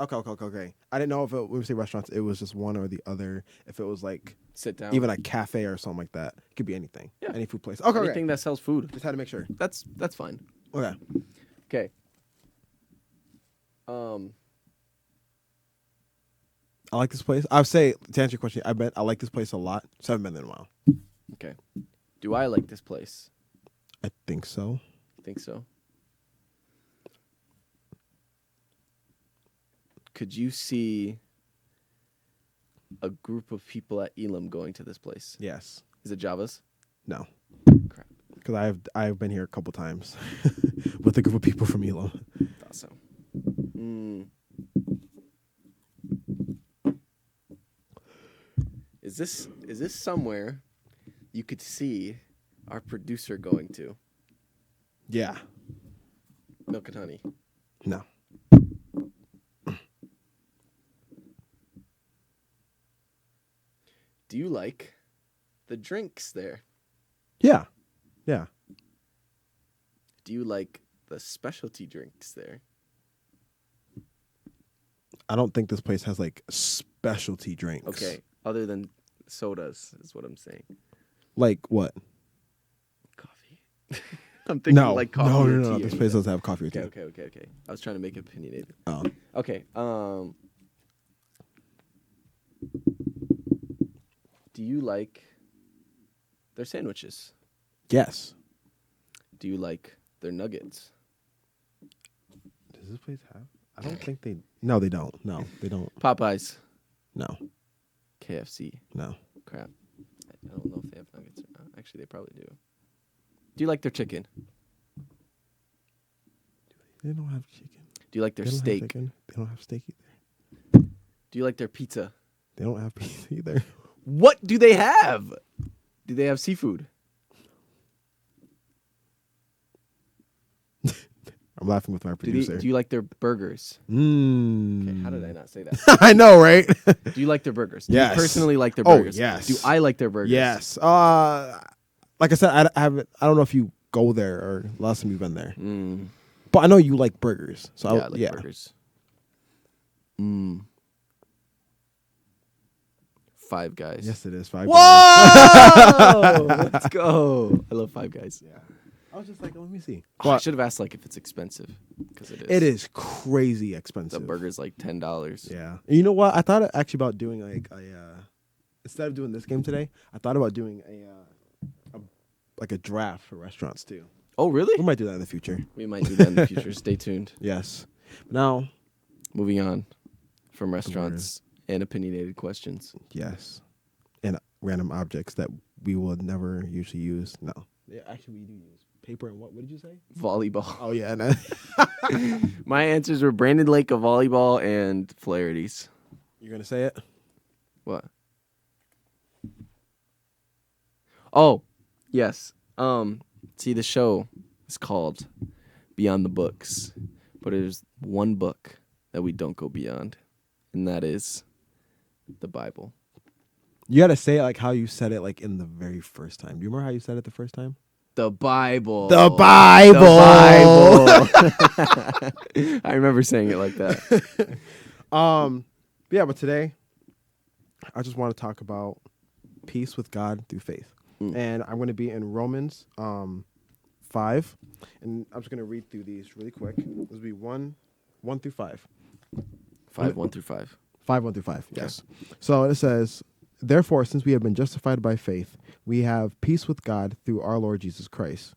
I didn't know if when we say restaurants, it was just one or the other. If it was like Sit down. even a cafe or something like that. It could be anything. Yeah. Any food place. Okay. Anything that sells food. Just had to make sure. That's fine. Okay. Okay. I like this place. I would say, to answer your question, I like this place a lot. So I haven't been there in a while. Okay. Do I like this place? I think so. Think so. Could you see a group of people at Elim going to this place? Yes. Is it Java's? No. Crap. Because I've been here a couple times with a group of people from Elim. Thought so. Is this somewhere you could see our producer going to? Yeah. Milk and Honey. No. Do you like the drinks there? Yeah. Yeah. Do you like the specialty drinks there? I don't think this place has like specialty drinks. Okay, other than sodas is what I'm saying. Like what? Coffee. I'm thinking like coffee or No. tea. This place doesn't have coffee or tea. Okay. I was trying to make it opinionated. Oh. Okay. Do you like their sandwiches? Yes. Do you like their nuggets? Does this place have? I don't think they. No, they don't. No, they don't. Popeyes, No. KFC. No. Crap. I don't know if they have nuggets or not. Actually, they probably do. Do you like their chicken? They don't have chicken. Do you like their They don't have steak? chicken. They don't have steak either. Do you like their pizza? They don't have pizza either. What do they have? Do they have seafood? I'm laughing with my producer. Do you like their burgers? Mm. Okay, how did I not say that? I know, right? Do you like their burgers? Yes. Do you personally like their Oh, burgers? yes. Do I like their burgers? Yes. Like I said, I haven't. I don't know if you go there or last time you've been there, but I know you like burgers. So I like burgers. Five Guys. Yes, it is. Five Whoa! Let's go. I love Five Guys. Yeah. I was just like, let me see. Oh, I But should have asked like if it's expensive because it is. it is crazy The expensive. burger's like $10. Yeah. And you know what? I thought actually about doing like instead of doing this game today, I thought about doing a draft for restaurants too. Oh, really? We might do that in the future. We might do that in the future. Stay tuned. Yes. Now, Moving on from restaurants and opinionated questions. yes. And random objects that we will never usually use. No. Yeah, actually, we do use paper and what? What did you say? Volleyball. Oh, yeah. No. My answers were Brandon Lake of volleyball and Flaherty's. You're going to say it? What? Oh, yes. See, the show is called Beyond the Books, but there's one book that we don't go beyond, and that is the Bible. You got to say it like how you said it like in the very first time. Do you remember how you said it the first time? The Bible. The Bible. The Bible. I remember saying it like that. Yeah, but today I just want to talk about peace with God through faith. And I'm going to be in Romans 5, and I'm just going to read through these really quick. This will be 1 through 5. 1 through 5. 5, 1 through 5, yes. So it says, therefore, since we have been justified by faith, we have peace with God through our Lord Jesus Christ.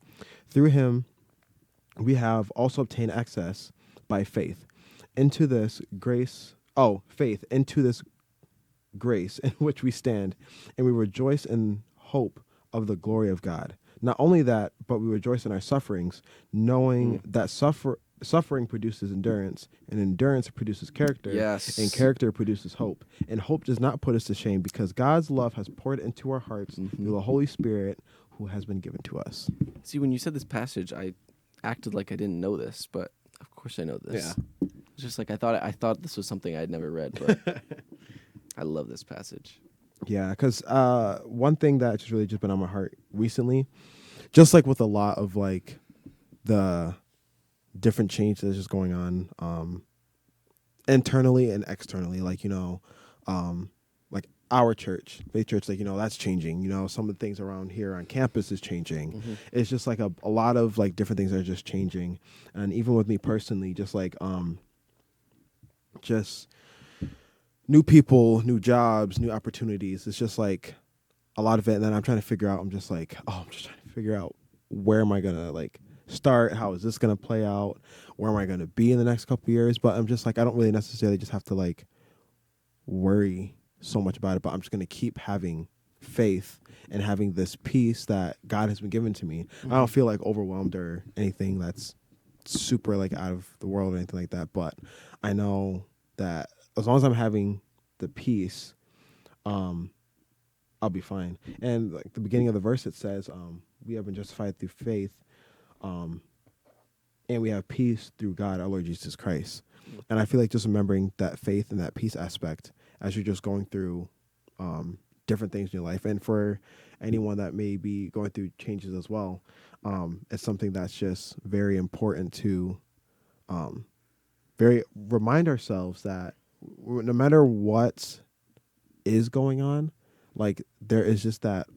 Through him, we have also obtained access by faith into this grace. Faith into this grace in which we stand, and we rejoice in hope of the glory of God. Not only that, but we rejoice in our sufferings, knowing that suffering produces endurance, and endurance produces character, Yes. and character produces hope. And hope does not put us to shame, because God's love has poured into our hearts through the Holy Spirit who has been given to us. See, when you said this passage, I acted like I didn't know this, but of course I know this. Yeah. It's just like I thought this was something I'd never read, but I love this passage. Yeah, because one thing that's just really just been on my heart recently, just like with a lot of like the different change that's just going on internally and externally, like, like our church, Faith Church, like, that's changing. Some of the things around here on campus is changing. It's just like a lot of like different things are just changing. And even with me personally, just like just new people, new jobs, new opportunities. It's just like a lot of it. And then I'm just trying to figure out where am I going to like start? How is this going to play out? Where am I going to be in the next couple of years? But I'm just like, I don't really necessarily just have to like worry so much about it, but I'm just going to keep having faith and having this peace that God has been given to me. I don't feel like overwhelmed or anything that's super like out of the world or anything like that. But I know that as long as I'm having the peace, I'll be fine. And like the beginning of the verse, it says, we have been justified through faith, and we have peace through God, our Lord Jesus Christ. And I feel like just remembering that faith and that peace aspect as you're just going through different things in your life. And for anyone that may be going through changes as well, it's something that's just very important to remind ourselves that no matter what is going on, like there is just that,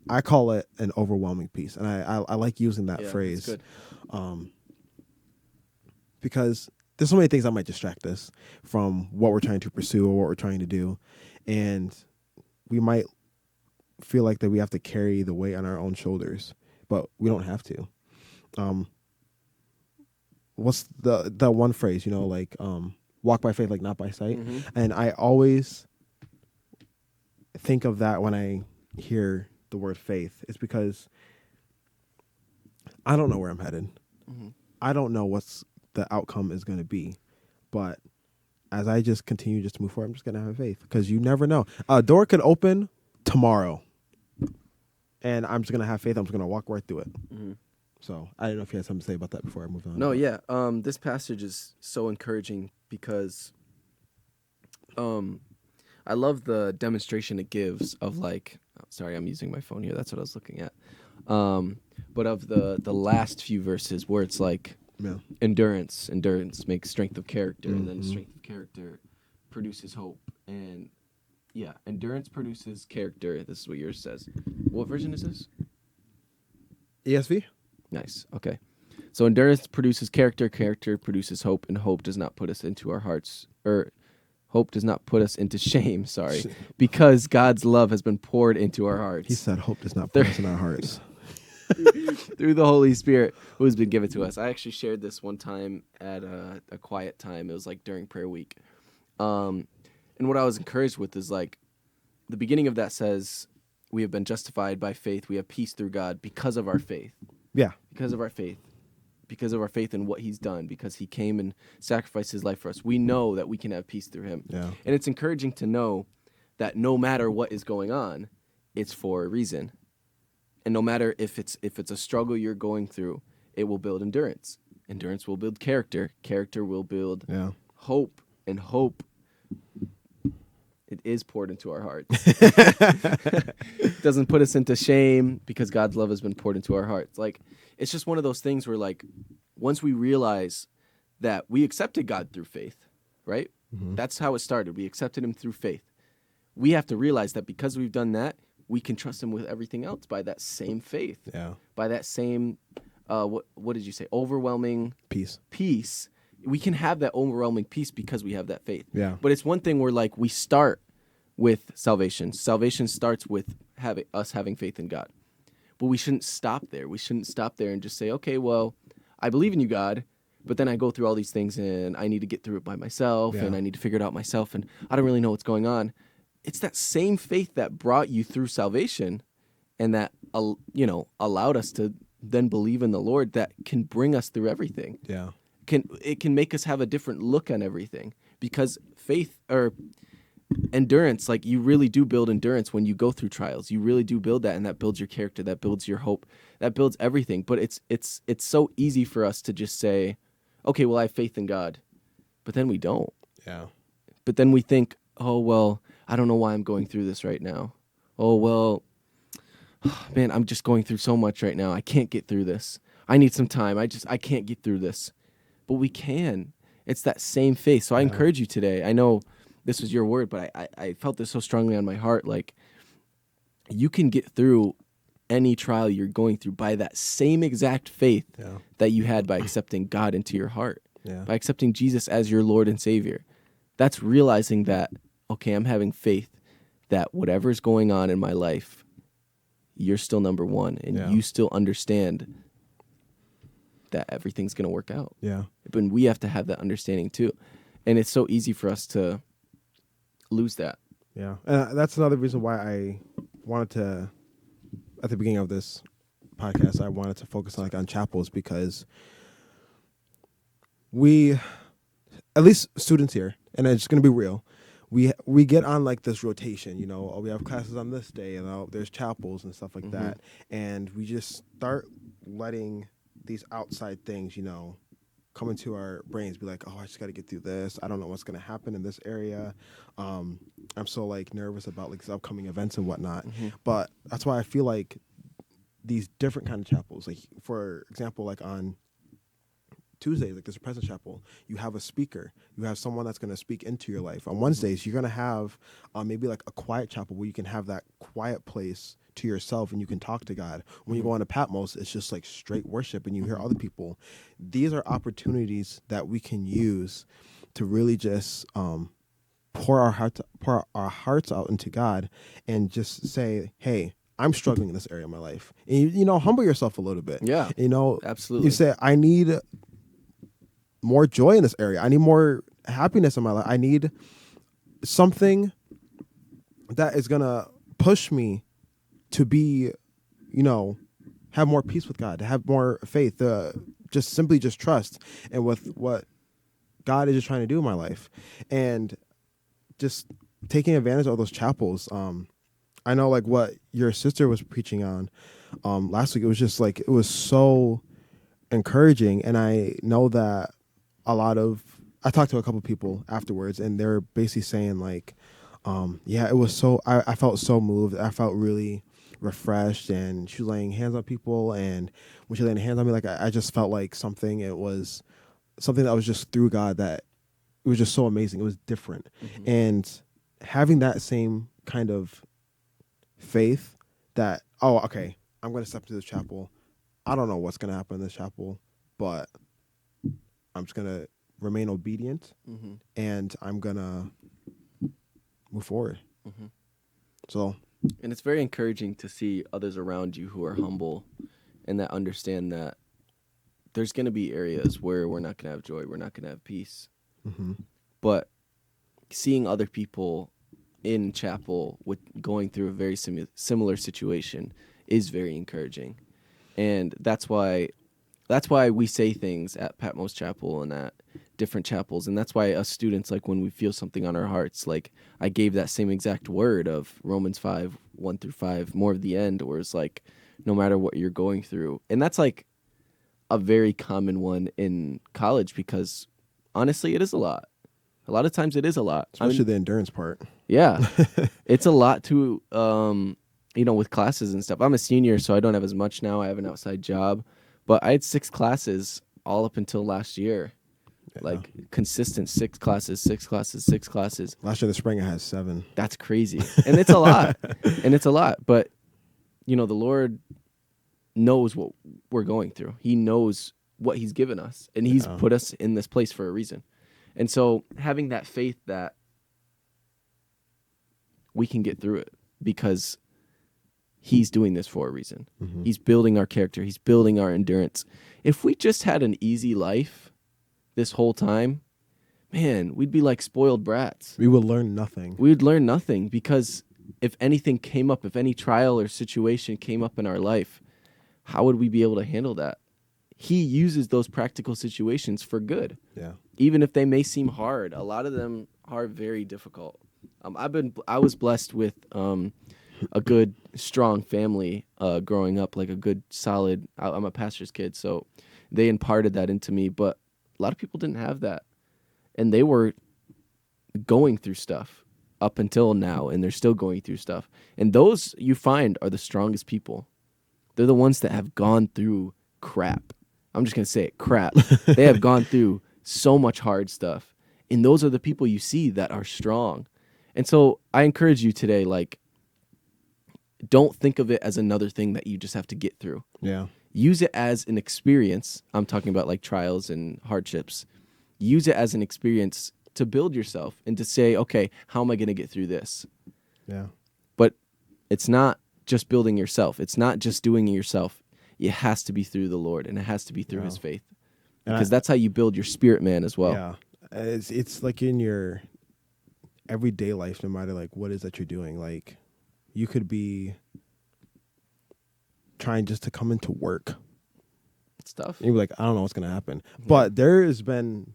I call it an overwhelming peace. And I like using that phrase. That's good. Because there's so many things that might distract us from what we're trying to pursue or what we're trying to do. And we might feel like that we have to carry the weight on our own shoulders, but we don't have to. What's the one phrase, like walk by faith, like not by sight. And I always think of that when I hear the word faith. It's because I don't know where I'm headed. I don't know what's the outcome is going to be, but as I just continue just to move forward, I'm just going to have faith, because you never know. A door could open tomorrow, and I'm just going to have faith. I'm just going to walk right through it. So I don't know if you had something to say about that before I move on. No, yeah. This passage is so encouraging because I love the demonstration it gives of like, sorry, I'm using my phone here. That's what I was looking at. But of the last few verses where it's like, endurance makes strength of character, and then strength of character produces hope, and endurance produces character. This is what yours says. What version is this? ESV? Nice. Okay. So endurance produces character, character produces hope, and hope does not put us into our hearts, or hope does not put us into shame, sorry, because God's love has been poured into our hearts. He said, hope does not put us in our hearts. Through the Holy Spirit who has been given to us. I actually shared this one time at a quiet time. It was like during prayer week. And what I was encouraged with is like the beginning of that says, we have been justified by faith. We have peace through God because of our faith. Yeah. Because of our faith. Because of our faith in what he's done. Because he came and sacrificed his life for us. We know that we can have peace through him. Yeah. And it's encouraging to know that no matter what is going on, it's for a reason. And no matter if it's a struggle you're going through, it will build endurance. Endurance will build character. Character will build hope. And hope, it is poured into our hearts. It doesn't put us into shame because God's love has been poured into our hearts. Like, it's just one of those things where, like, once we realize that we accepted God through faith, right? Mm-hmm. That's how it started. We accepted him through faith. We have to realize that because we've done that, we can trust him with everything else by that same faith. Yeah. By that same, what did you say? Overwhelming peace. We can have that overwhelming peace because we have that faith. Yeah. But it's one thing where, like, we start with salvation. Salvation starts with us having faith in God. But we shouldn't stop there. We shouldn't stop there and just say, okay, well, I believe in you, God, but then I go through all these things and I need to get through it by myself and I need to figure it out myself and I don't really know what's going on. It's that same faith that brought you through salvation and that, allowed us to then believe in the Lord that can bring us through everything. Yeah. It can make us have a different look on everything because faith or endurance, like you really do build endurance when you go through trials. You really do build that, and that builds your character, that builds your hope, that builds everything. But it's so easy for us to just say, okay, well, I have faith in God, but then we don't. Yeah. But then we think, oh, well, I don't know why I'm going through this right now. Oh, well, man, I'm just going through so much right now. I can't get through this. I need some time. I can't get through this. But we can. It's that same faith. So I encourage you today. I know this was your word, but I felt this so strongly on my heart. Like, you can get through any trial you're going through by that same exact faith that you had by accepting God into your heart, by accepting Jesus as your Lord and Savior. That's realizing that, okay, I'm having faith that whatever's going on in my life, you're still number one, and you still understand that everything's going to work out. Yeah. But we have to have that understanding too. And it's so easy for us to lose that. Yeah. And that's another reason why I wanted to, at the beginning of this podcast, I wanted to focus on chapels, because we, at least students here, and it's just going to be real, we get on like this rotation, we have classes on this day and there's chapels and stuff like that. And we just start letting these outside things, come into our brains, be like, oh, I just got to get through this. I don't know what's going to happen in this area. I'm so like nervous about like these upcoming events and whatnot. But that's why I feel like these different kind of chapels, like for example, like on Tuesdays, like there's a present chapel, you have a speaker, you have someone that's going to speak into your life. On Wednesdays, you're going to have maybe like a quiet chapel where you can have that quiet place to yourself and you can talk to God. When you go on to Patmos, it's just like straight worship and you hear other people. These are opportunities that we can use to really just pour our hearts out into God and just say, hey, I'm struggling in this area of my life. And humble yourself a little bit. Yeah. Absolutely. You say, I need more joy in this area. I need more happiness in my life. I need something that is going to push me to be, have more peace with God, to have more faith, just simply trust and with what God is just trying to do in my life. And just taking advantage of those chapels. I know like what your sister was preaching on last week, it was just like, it was so encouraging. And I know that I talked to a couple people afterwards and they're basically saying like, it was so, I felt so moved. I felt really refreshed, and she was laying hands on people. And when she laid hands on me, like I just felt like it was something that was just through God, that it was just so amazing. It was different. And having that same kind of faith that, oh, okay, I'm going to step into this chapel. I don't know what's gonna happen in this chapel, but I'm just gonna remain obedient, and I'm gonna move forward. So, And it's very encouraging to see others around you who are humble and that understand that there's going to be areas where we're not going to have joy, we're not going to have peace. But seeing other people in chapel with going through a very similar situation is very encouraging. And that's why we say things at Patmos Chapel and at different chapels. And that's why us students, like when we feel something on our hearts, like I gave that same exact word of Romans 5, 1-5, more of the end, where it's like, no matter what you're going through. And that's like a very common one in college because honestly, it is a lot. A lot of times it is a lot. Especially the endurance part. Yeah. It's a lot to, with classes and stuff. I'm a senior, so I don't have as much now. I have an outside job. But I had 6 classes all up until last year. Yeah. Like consistent 6 classes. Last year in the spring I had 7. That's crazy. And it's a lot. But, the Lord knows what we're going through. He knows what he's given us. And he's put us in this place for a reason. And so having that faith that we can get through it because he's doing this for a reason. He's building our character. He's building our endurance. If we just had an easy life this whole time, man, we'd be like spoiled brats. We would learn nothing. We would learn nothing because if anything came up, if any trial or situation came up in our life, how would we be able to handle that? He uses those practical situations for good. Yeah. Even if they may seem hard, a lot of them are very difficult. I was blessed with a good, strong family growing up, like a good, solid. I'm a pastor's kid, so they imparted that into me. But a lot of people didn't have that, and they were going through stuff up until now, and they're still going through stuff. And those you find are the strongest people. They're the ones that have gone through crap. I'm just going to say it, crap. They have gone through so much hard stuff. And those are the people you see that are strong. And so I encourage you today, like, don't think of it as another thing that you just have to get through. Yeah. Use it as an experience. I'm talking about like trials and hardships. Use it as an experience to build yourself and to say, okay, how am I going to get through this? Yeah. But it's not just building yourself. It's not just doing it yourself. It has to be through the Lord, and it has to be through his faith. Because that's how you build your spirit man as well. Yeah. It's like in your everyday life, no matter like what it is that you're doing. Like you could be trying just to come into work. It's tough. And you're like, I don't know what's going to happen. Mm-hmm. But there has been,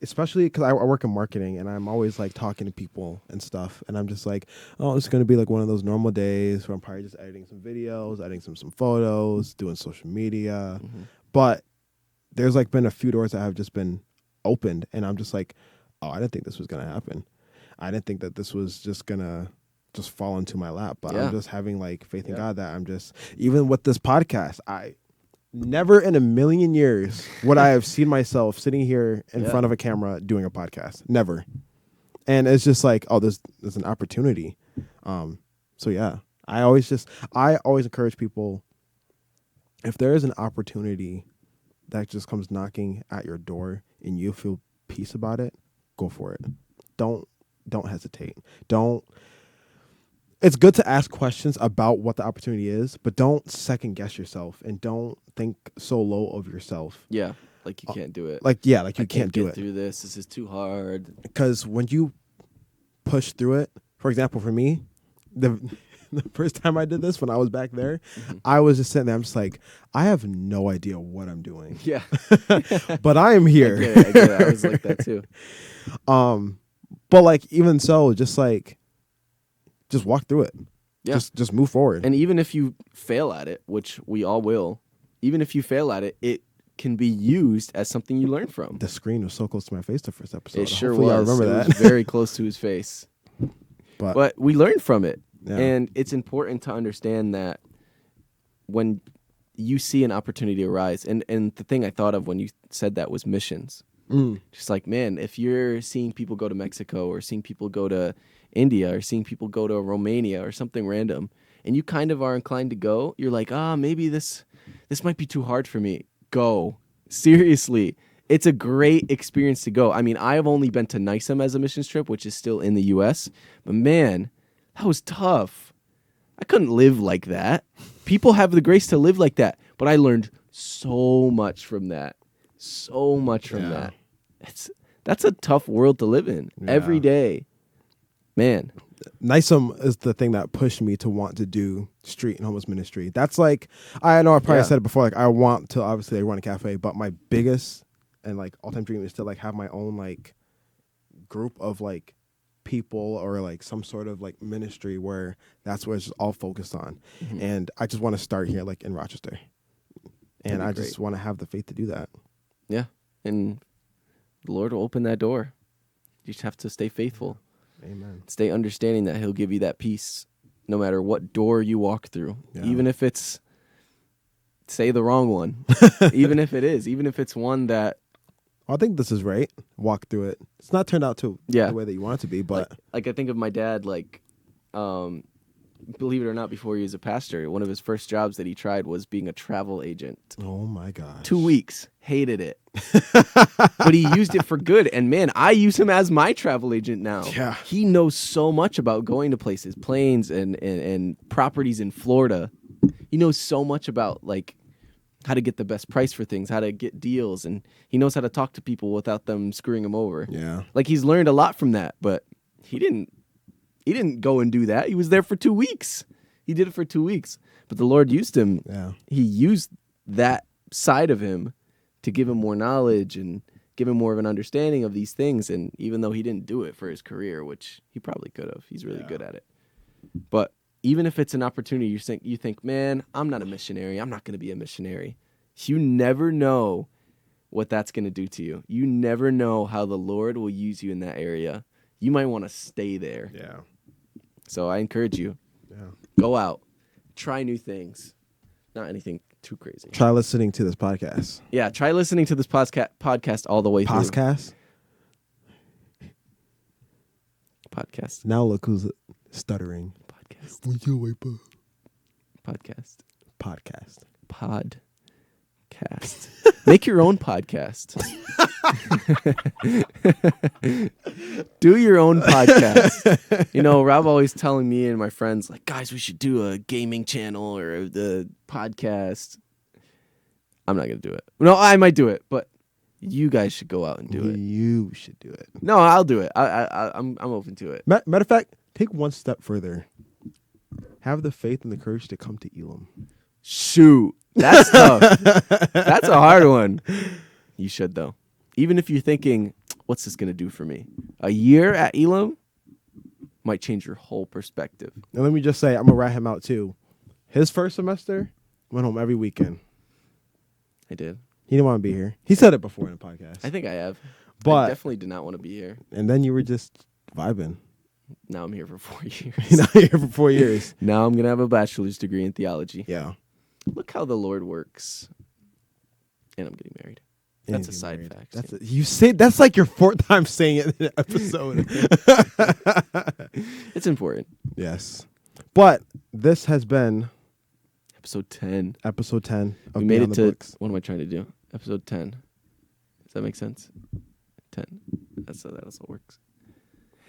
especially because I work in marketing and I'm always like talking to people and stuff. And I'm just like, oh, it's going to be like one of those normal days where I'm probably just editing some videos, editing some photos, doing social media. Mm-hmm. But there's like been a few doors that have just been opened. And I'm just like, oh, I didn't think this was going to happen. I didn't think that this was just going to just fall into my lap. But I'm just having like faith in God that I'm just, even with this podcast, I never in a million years would I have seen myself sitting here in front of a camera doing a podcast. Never. And it's just like, oh, there's an opportunity. So yeah, I always encourage people, if there is an opportunity that just comes knocking at your door and you feel peace about it, go for it. Don't hesitate. It's good to ask questions about what the opportunity is, but don't second guess yourself and don't think so low of yourself. Yeah, like you can't do it. Like you can't do it. Through this. This is too hard. Because when you push through it, for example, for me, the first time I did this when I was back there, I was just sitting there. I'm just like, I have no idea what I'm doing. Yeah, but I am here. I get it. I was like that too. But like even so, just walk through it. Yeah. Just move forward. And even if you fail at it, which we all will, even if you fail at it, it can be used as something you learn from. The screen was so close to my face the first episode. It sure was. I remember that. It was very close to his face. But we learned from it. Yeah. And it's important to understand that when you see an opportunity arise, and the thing I thought of when you said that was missions. Just like, man, if you're seeing people go to Mexico or seeing people go to India or seeing people go to Romania or something random, and you kind of are inclined to go, you're like, maybe this this might be too hard for me. Go. Seriously. It's a great experience to go. I mean, I have only been to NISM as a missions trip, which is still in the U.S., but man, that was tough. I couldn't live like that. People have the grace to live like that, but I learned so much from that. So much from that. That's a tough world to live in every day. Man. NISM is the thing that pushed me to want to do street and homeless ministry. That's like, I know I probably said it before, like I want to obviously run a cafe, but my biggest and like all-time dream is to like have my own like group of like people or like some sort of like ministry where that's where it's just all focused on. Mm-hmm. And I just want to start here like in Rochester. And I just want to have the faith to do that. Yeah. And the Lord will open that door. You just have to stay faithful. Amen. Stay understanding that he'll give you that peace no matter what door you walk through. Yeah. Even if it's, say the wrong one. Even if it's one that, I think this is right. Walk through it. It's not turned out to the way that you want it to be, but like I think of my dad, like, believe it or not, before he was a pastor, one of his first jobs that he tried was being a travel agent. Oh my gosh. 2 weeks. Hated it. But he used it for good. And man, I use him as my travel agent now. Yeah. He knows so much about going to places, planes and properties in Florida. He knows so much about like how to get the best price for things, how to get deals, and he knows how to talk to people without them screwing him over. Yeah. Like he's learned a lot from that, but he didn't go and do that. He was there for 2 weeks. He did it for 2 weeks. But the Lord used him. Yeah. He used that side of him to give him more knowledge and give him more of an understanding of these things. And even though he didn't do it for his career, which he probably could have, he's really good at it. But even if it's an opportunity, you think, man, I'm not a missionary. I'm not going to be a missionary. You never know what that's going to do to you. You never know how the Lord will use you in that area. You might want to stay there. Yeah. So I encourage you. Yeah. Go out. Try new things. Not anything too crazy. Try listening to this podcast. Yeah, try listening to this podcast all the way through. Podcast. Now look who's stuttering. Podcast. Podcast. Make your own podcast. Do your own podcast. You know, Rob always telling me and my friends, like, guys, we should do a gaming channel or the podcast. I'm not going to do it. No, I might do it, but you guys should go out and do it. You should do it. No, I'll do it. I'm open to it. Matter of fact, take one step further. Have the faith and the courage to come to Elim. Shoot. That's tough. That's a hard one. You should, though. Even if you're thinking, what's this going to do for me? A year at Elim might change your whole perspective. And let me just say, I'm going to rat him out, too. His first semester, went home every weekend. I did. He didn't want to be here. He said it before in the podcast. I think I have. But I definitely did not want to be here. And then you were just vibing. Now I'm here for 4 years. Now you're here for 4 years. Now I'm going to have a bachelor's degree in theology. Yeah. Look how the Lord works. And I'm getting married. That's a side fact. That's like your fourth time saying it in an episode. It's important. Yes. But this has been episode 10. Episode 10 of We made Beyond it the to Books. What am I trying to do? Episode 10. Does that make sense? 10. That's how that also works.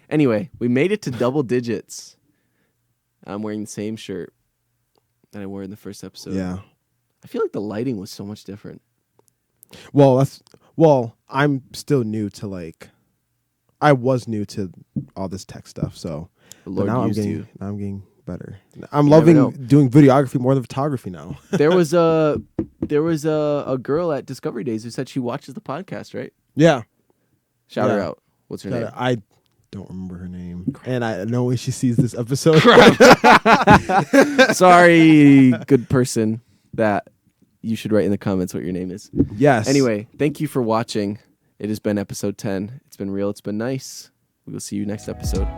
Anyway, we made it to double digits. I'm wearing the same shirt that I wore in the first episode. Yeah. I feel like the lighting was so much different. Well, I'm still new to I was new to all this tech stuff, so the Lord now used I'm getting better. I'm loving doing videography more than photography now. There was a girl at Discovery Days who said she watches the podcast, right? Yeah. Shout her out. What's her name? I don't remember her name. And I know when she sees this episode. Sorry, good person, that you should write in the comments what your name is. Yes. Anyway, thank you for watching. It has been episode 10. It's been real. It's been nice. We will see you next episode.